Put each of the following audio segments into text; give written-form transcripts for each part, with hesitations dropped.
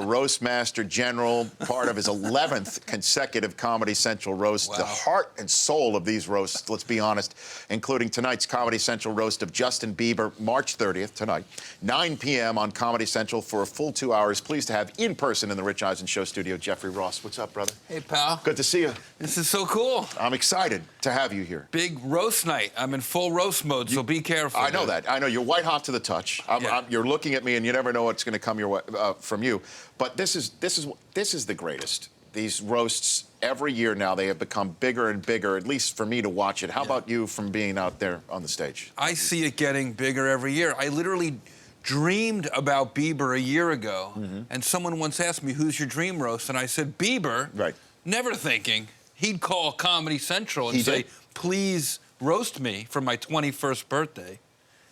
Roastmaster General, part of his 11th consecutive Comedy Central roast. Wow. The heart and soul of these roasts, let's be honest, including tonight's Comedy Central roast of Justin Bieber, March 30th, tonight, 9 p.m. on Comedy Central for a full 2 hours. Pleased to have in person in the Rich Eisen Show studio, Jeffrey Ross. What's up, brother? Hey, pal. Good to see you. This is so cool. I'm excited to have you here. Big roast night. I'm in full roast mode, so be careful. I know that. I know you're white hot to the touch. You're looking at me, and you never know what's going to come your way, from you. But this is the greatest. These roasts every year now, they have become bigger and bigger. At least for me to watch it. How about you from being out there on the stage? I see it getting bigger every year. I literally dreamed about Bieber a year ago, and someone once asked me, "Who's your dream roast?" And I said, "Bieber." Right. Never thinking he'd call Comedy Central and say, "Please roast me for my 21st birthday."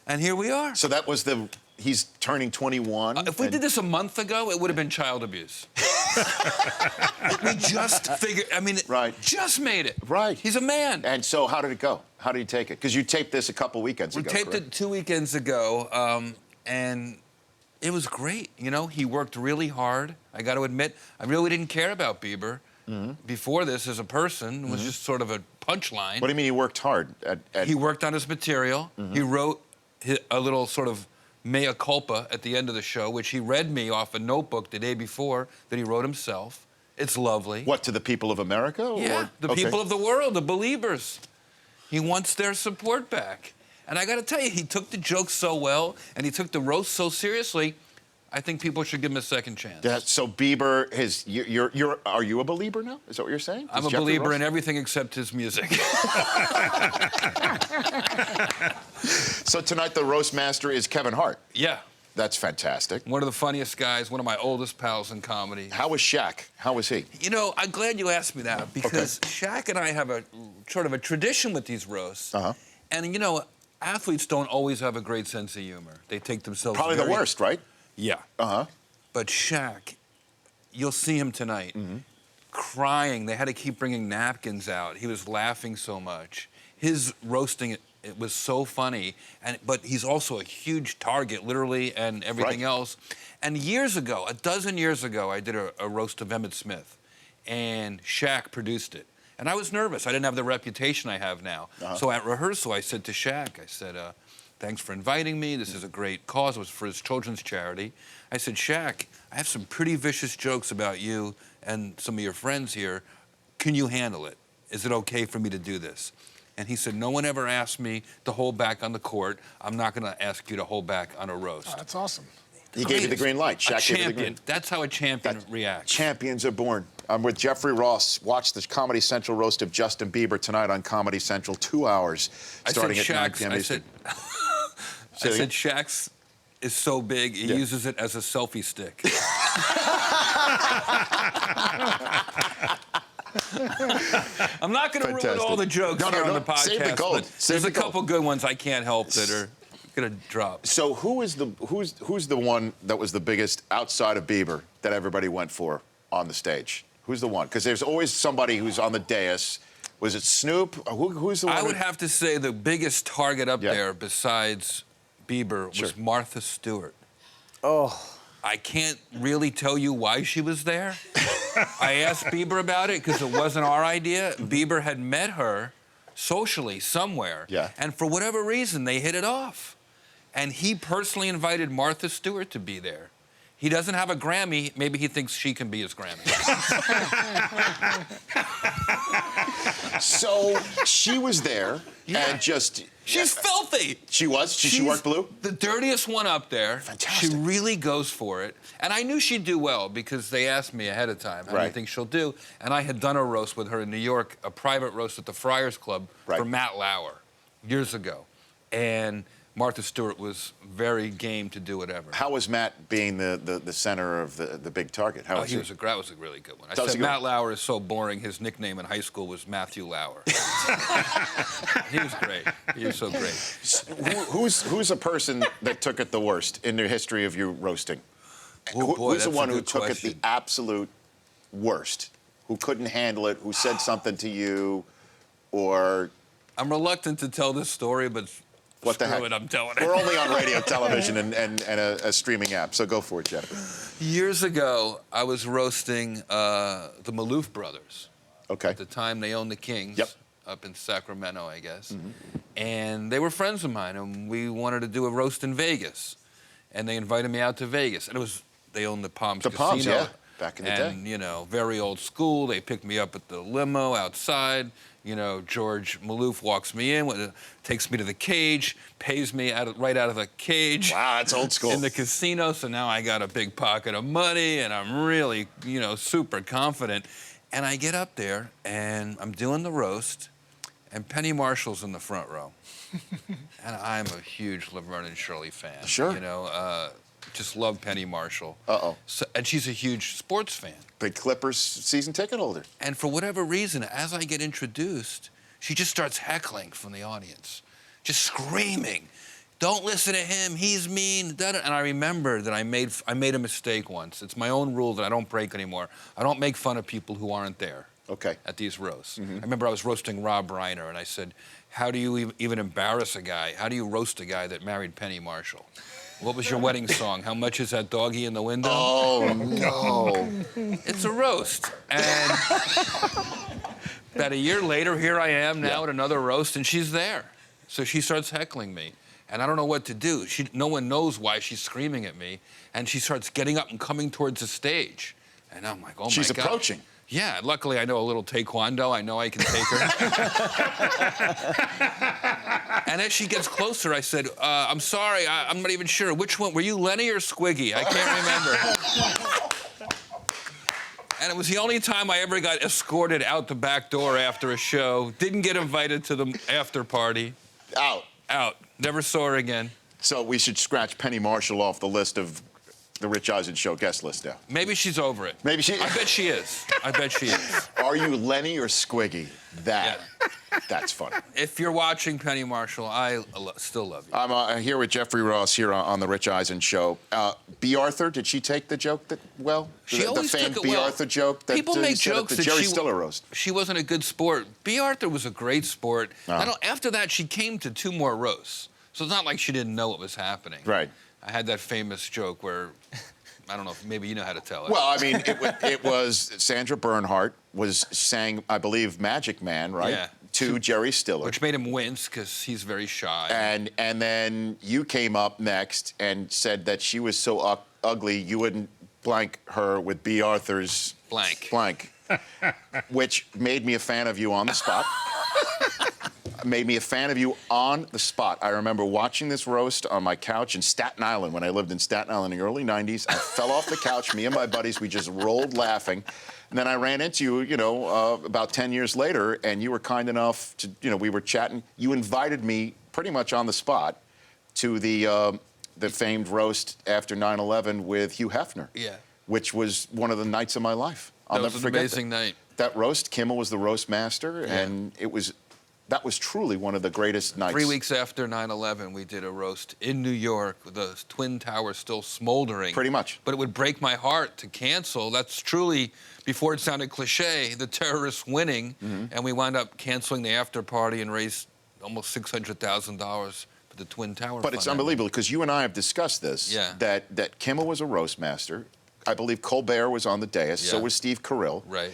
And here we are. So that was he's turning 21. If we did this a month ago, it would have been child abuse. We just figured, just made it. Right. He's a man. And so how did it go? How did you take it? Because you taped this a couple weekends ago, We taped it 2 weekends ago, and it was great. You know, he worked really hard. I got to admit, I really didn't care about Bieber before this as a person. It was just sort of a punchline. What do you mean he worked hard? He worked on his material. He wrote a little sort of mea culpa at the end of the show, which he read me off a notebook the day before that he wrote himself. It's lovely. What, to the people of America? Yeah, the people of the world, the believers. He wants their support back. And I got to tell you, he took the jokes so well, and he took the roast so seriously, I think people should give him a second chance. So Bieber, are you a believer now? Is that what you're saying? I'm a believer in everything except his music. So tonight the Roastmaster is Kevin Hart. Yeah. That's fantastic. One of the funniest guys, one of my oldest pals in comedy. How was Shaq? How was he? You know, I'm glad you asked me that, because Shaq and I have a sort of a tradition with these roasts. And, you know, athletes don't always have a great sense of humor. They take themselves Probably the worst, right? Yeah. But Shaq, you'll see him tonight, crying. They had to keep bringing napkins out. He was laughing so much. His roasting, it was so funny. But he's also a huge target, literally, and everything else. And years ago, 12 years ago, I did a roast of Emmett Smith, and Shaq produced it. And I was nervous. I didn't have the reputation I have now. So at rehearsal, I said to Shaq, I said, "Thanks for inviting me. This is a great cause." It was for his children's charity. I said, "Shaq, I have some pretty vicious jokes about you and some of your friends here. Can you handle it? Is it okay for me to do this?" And he said, "No one ever asked me to hold back on the court. I'm not going to ask you to hold back on a roast." Oh, that's awesome. He gave you the green light. Shaq gave you the green light. That's how a champion reacts. Champions are born. I'm with Jeffrey Ross. Watch the Comedy Central roast of Justin Bieber tonight on Comedy Central. 2 hours, starting at 9 p.m. I said, Shaq's is so big, he uses it as a selfie stick. I'm not going to ruin all the jokes here on the podcast. Save the gold. There's a couple good ones I can't help that are going to drop. So who's the one that was the biggest outside of Bieber that everybody went for on the stage? Who's the one? Because there's always somebody who's on the dais. Was it Snoop? Who's the one? I would have to say the biggest target up there besides Bieber was Martha Stewart. Oh. I can't really tell you why she was there. I asked Bieber about it because it wasn't our idea. Bieber had met her socially somewhere. And for whatever reason, they hit it off. And he personally invited Martha Stewart to be there. He doesn't have a Grammy. Maybe he thinks she can be his Grammy. So she was there and just... She's filthy. She was? She worked blue? The dirtiest one up there. Fantastic. She really goes for it. And I knew she'd do well because they asked me ahead of time, how do you think she'll do? And I had done a roast with her in New York, a private roast at the Friars Club for Matt Lauer years ago. And Martha Stewart was very game to do whatever. How was Matt being the center of the big target? How was he? That was a really good one. I said Matt Lauer is so boring. His nickname in high school was Matthew Lauer. He was great. He was so great. Who's a person that took it the worst in the history of you roasting? Who's the one who took it the absolute worst? Who couldn't handle it? Who said something to you? Or... I'm reluctant to tell this story, but What the Screw heck? it, I'm telling We're it. only on radio, television, and a streaming app, so go for it, Jeff. Years ago, I was roasting the Maloof brothers. Okay. At the time, they owned the Kings. Yep. Up in Sacramento, I guess. And they were friends of mine, and we wanted to do a roast in Vegas. And they invited me out to Vegas. And they owned the Palms The Casino. Palms, yeah, back in the day. And, very old school. They picked me up at the limo outside. George Maloof walks me in, takes me to the cage, pays me right out of the cage. Wow, that's old school. In the casino, so now I got a big pocket of money, and I'm really, super confident. And I get up there, and I'm doing the roast, and Penny Marshall's in the front row. And I'm a huge Laverne and Shirley fan. Sure. Just love Penny Marshall. Uh-oh. And she's a huge sports fan. Big Clippers season ticket holder. And for whatever reason, as I get introduced, she just starts heckling from the audience, just screaming, "Don't listen to him, he's mean." And I remember that I made a mistake once. It's my own rule that I don't break anymore. I don't make fun of people who aren't there. Okay. At these roasts. I remember I was roasting Rob Reiner, and I said, "How do you even embarrass a guy? How do you roast a guy that married Penny Marshall? What was your wedding song? How much is that doggy in the window?" Oh, no. It's a roast. And about a year later, here I am now at another roast, and she's there. So she starts heckling me. And I don't know what to do. No one knows why she's screaming at me. And she starts getting up and coming towards the stage. And I'm like, oh, my God. She's approaching. Yeah, luckily I know a little taekwondo. I know I can take her. And as she gets closer, I said, "I'm sorry, I'm not even sure. Which one? Were you Lenny or Squiggy? I can't remember." And it was the only time I ever got escorted out the back door after a show. Didn't get invited to the after party. Out. Never saw her again. So we should scratch Penny Marshall off the list of the Rich Eisen Show guest list now. Maybe she's over it. Maybe she... I bet she is. I bet she is. Are you Lenny or Squiggy? That's funny. If you're watching Penny Marshall, I still love you. I'm here with Jeffrey Ross here on the Rich Eisen Show. B. Arthur, did she take the joke well? She always the famed took it B. well. Arthur joke that People make jokes the that Jerry she Stiller roast. She wasn't a good sport. B. Arthur was a great sport. After that, she came to 2 more roasts. So it's not like she didn't know what was happening. Right. I had that famous joke where, I don't know, maybe you know how to tell it. Well, I mean, it was Sandra Bernhardt sang, I believe, Magic Man, right? Yeah. To Jerry Stiller. Which made him wince because he's very shy. And then you came up next and said that she was so ugly you wouldn't blank her with B. Arthur's blank, which made me a fan of you on the spot. Made me a fan of you on the spot. I remember watching this roast on my couch in Staten Island when I lived in Staten Island in the early 90s. I fell off the couch, me and my buddies, we just rolled laughing. And then I ran into you, about 10 years later, and you were kind enough to, we were chatting. You invited me pretty much on the spot to the famed roast after 9/11 with Hugh Hefner. Yeah. Which was one of the nights of my life. I'll never forget an amazing night. That roast, Kimmel was the roast master, and that was truly one of the greatest nights. 3 weeks after 9/11, we did a roast in New York, with the Twin Towers still smoldering. Pretty much. But it would break my heart to cancel. That's truly, before it sounded cliche, the terrorists winning, and we wound up canceling the after party and raised almost $600,000 for the Twin Tower But it's Fund. unbelievable, because you and I have discussed this, that Kimmel was a roast master. I believe Colbert was on the dais, so was Steve Carell. Right.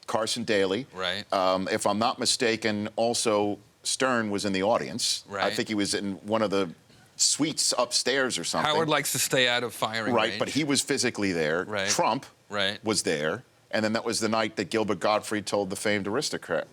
Carson Daly. Right. If I'm not mistaken, also Stern was in the audience. Right. I think he was in one of the suites upstairs or something. Howard likes to stay out of firing Right, range. but he was physically there. Right. Trump Right. was there. And then that was the night that Gilbert Gottfried told the famed aristocrats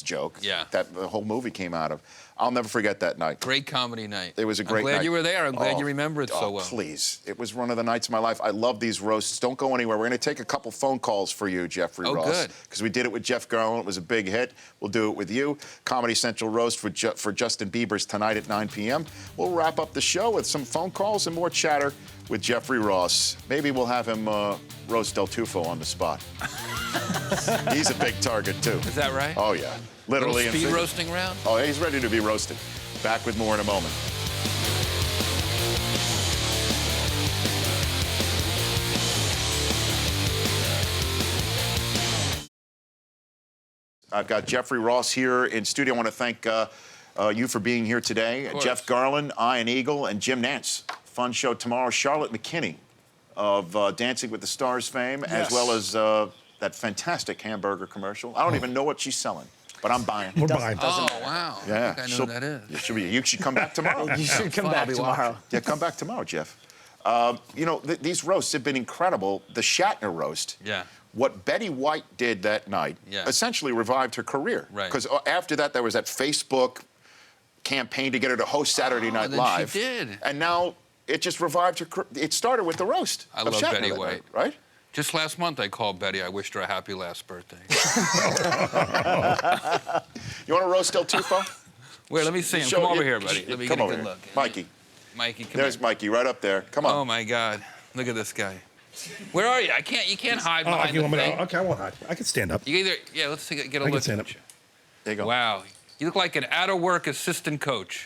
joke that the whole movie came out of. I'll never forget that night. Great comedy night. It was a great I'm glad night. you were there. I'm glad you remember it so well. Please. It was one of the nights of my life. I love these roasts. Don't go anywhere. We're going to take a couple phone calls for you, Jeffrey Ross. Good. Because we did it with Jeff Garland. It was a big hit. We'll do it with you. Comedy Central roast for Justin Bieber's tonight at 9 p.m. We'll wrap up the show with some phone calls and more chatter with Jeffrey Ross. Maybe we'll have him roast Del Tufo on the spot. He's a big target, too. Is that right? Oh, yeah. Literally. Speed roasting round? Oh, he's ready to be roasted. Back with more in a moment. I've got Jeffrey Ross here in studio. I want to thank you for being here today. Jeff Garland, Ian Eagle, and Jim Nantz. Fun show tomorrow. Charlotte McKinney of Dancing with the Stars fame, as well as that fantastic hamburger commercial. I don't even know what she's selling, but I'm buying. We're buying. Oh, wow. Yeah. I think I know who that is. You should come back tomorrow. You should come back tomorrow. Yeah, come back tomorrow, Jeff. You know, these roasts have been incredible. The Shatner roast. Yeah. What Betty White did that night essentially revived her career. Right. Because after that, there was that Facebook campaign to get her to host Saturday Night then Live. she did. And now it just revived her career. It started with the roast I of love Shatner Betty that White. night, right? Just last month, I called Betty. I wished her a happy last birthday. You want to roast El Tufo? Wait, let me see him. Come over here, buddy. Let me Come get a over good here. look. Mikey. Mikey, come There's here. Mikey right up there. Come on. Oh, my God. Look at this guy. Where are you? You can't hide Oh, behind you the want me thing. to? Okay, I won't hide. I can stand up. You either, let's get a I can look stand at up. you. There you go. Wow. You look like an out-of-work assistant coach.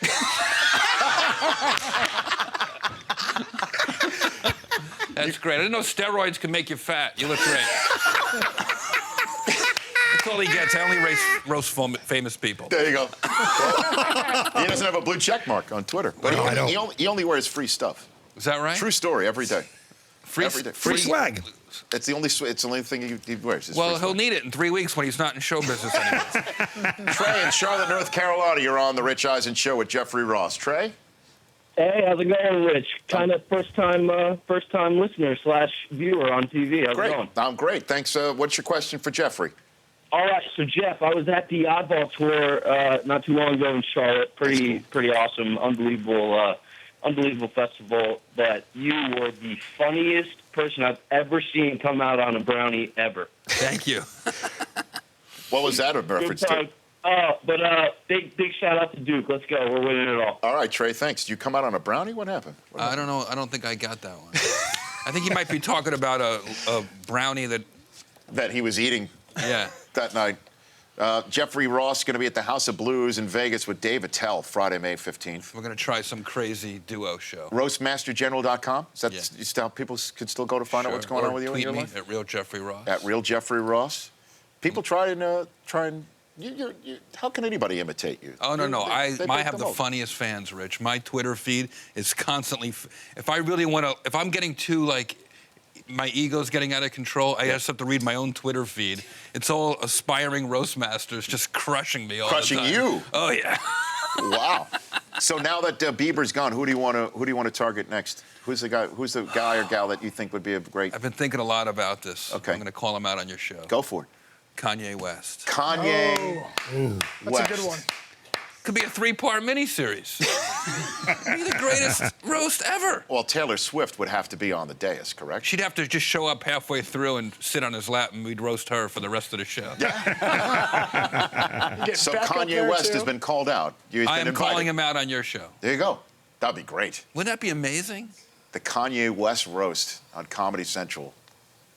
That's great. I didn't know steroids can make you fat. You look great. That's all he gets. I only roast famous people. There you go. He doesn't have a blue check mark on Twitter. But No, I don't. he only wears free stuff. Is that right? True story every day. Free, every day. Free swag. It's the only thing he wears. is Well, free he'll swag. need it in 3 weeks when he's not in show business anymore. Trey in Charlotte, North Carolina, you're on the Rich Eisen Show with Jeffrey Ross. Trey? Hey, how's it going, Rich? Kind of first time listener / viewer on TV. How's it Great. going? I'm great. Thanks. What's your question for Jeffrey? All right, so Jeff, I was at the Oddball tour not too long ago in Charlotte. Pretty awesome, unbelievable festival. But you were the funniest person I've ever seen come out on a brownie ever. Thank you. What was that in reference Good to? time. But big shout out to Duke. Let's go. We're winning it all. All right, Trey, thanks. Did you come out on a brownie? What happened? I don't know. I don't think I got that one. I think you might be talking about a brownie That he was eating yeah. that night. Jeffrey Ross going to be at the House of Blues in Vegas with Dave Attell Friday, May 15th. We're going to try some crazy duo show. Roastmastergeneral.com. Is that Yeah. still people can still go to find out what's going Or on with you in tweet your me life? at Real Jeffrey Ross. At Real Jeffrey Ross. People try and how can anybody imitate you? Oh, no. They I break have the mold. funniest fans, Rich. My Twitter feed is constantly, if I'm getting too, my ego's getting out of control, I just have to read my own Twitter feed. It's all aspiring roastmasters just crushing me all Crushing the time. you? Oh, yeah. Wow. So now that Bieber's gone, who do you want to target next? Who's the guy or gal that you think would be a great? I've been thinking a lot about this. Okay. I'm going to call him out on your show. Go for it. Kanye West. Kanye That's West. a good one. Could be a 3-part miniseries. Be the greatest roast ever. Well, Taylor Swift would have to be on the dais, correct? She'd have to just show up halfway through and sit on his lap, and we'd roast her for the rest of the show. Get So back up Kanye there, West too. has been called out. You've I been am invited. calling him out on your show. There you go. That'd be great. Wouldn't that be amazing? The Kanye West roast on Comedy Central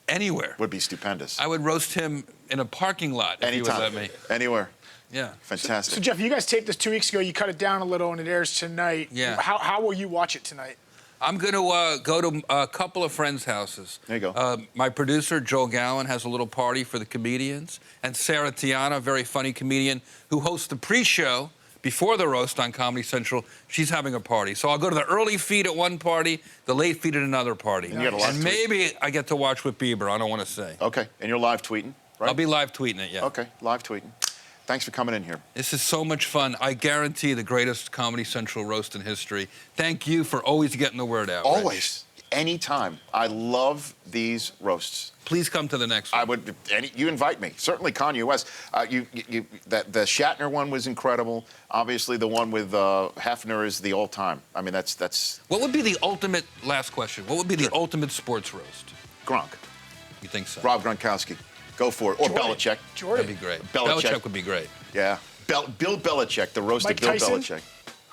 Anywhere. would be stupendous. I would roast him in a parking lot if he would Anytime. let me. Anywhere. Yeah. Fantastic. So, Jeff, you guys taped this 2 weeks ago. You cut it down a little, and it airs tonight. Yeah. How will you watch it tonight? I'm going to go to a couple of friends' houses. There you go. My producer, Joel Gowan, has a little party for the comedians. And Sarah Tiana, a very funny comedian, who hosts the pre-show before the roast on Comedy Central. She's having a party. So I'll go to the early feed at one party, the late feed at another party. And you got a lot And to tweet. maybe I get to watch with Bieber. I don't want to say. Okay. And you're live tweeting, right? I'll be live tweeting it, yeah. Okay. Live tweeting. Thanks for coming in here. This is so much fun. I guarantee the greatest Comedy Central roast in history. Thank you for always getting the word out. Rich. Always. Anytime. I love these roasts. Please come to the next one. I would. You invite me. Certainly, Kanye West. The Shatner one was incredible. Obviously, the one with Hefner is the all-time. I mean, that's What would be the ultimate, last question, what would be the ultimate sports roast? Gronk, You think so? Rob Gronkowski. Go for it. Or Jordan. Belichick. Jordan. That'd be great. Belichick. Would be great. Yeah. Bill Belichick. The roast Mike of Bill Tyson? Belichick.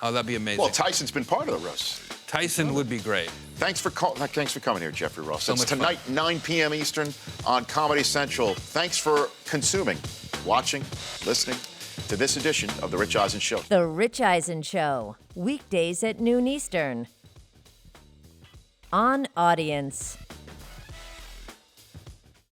Oh, that'd be amazing. Well, Tyson's been part of the roast. Tyson would be great. Thanks for coming here, Jeffrey Ross. So It's much fun. tonight, 9 p.m. Eastern on Comedy Central. Thanks for consuming, watching, listening to this edition of The Rich Eisen Show. The Rich Eisen Show, weekdays at noon Eastern. On Audience.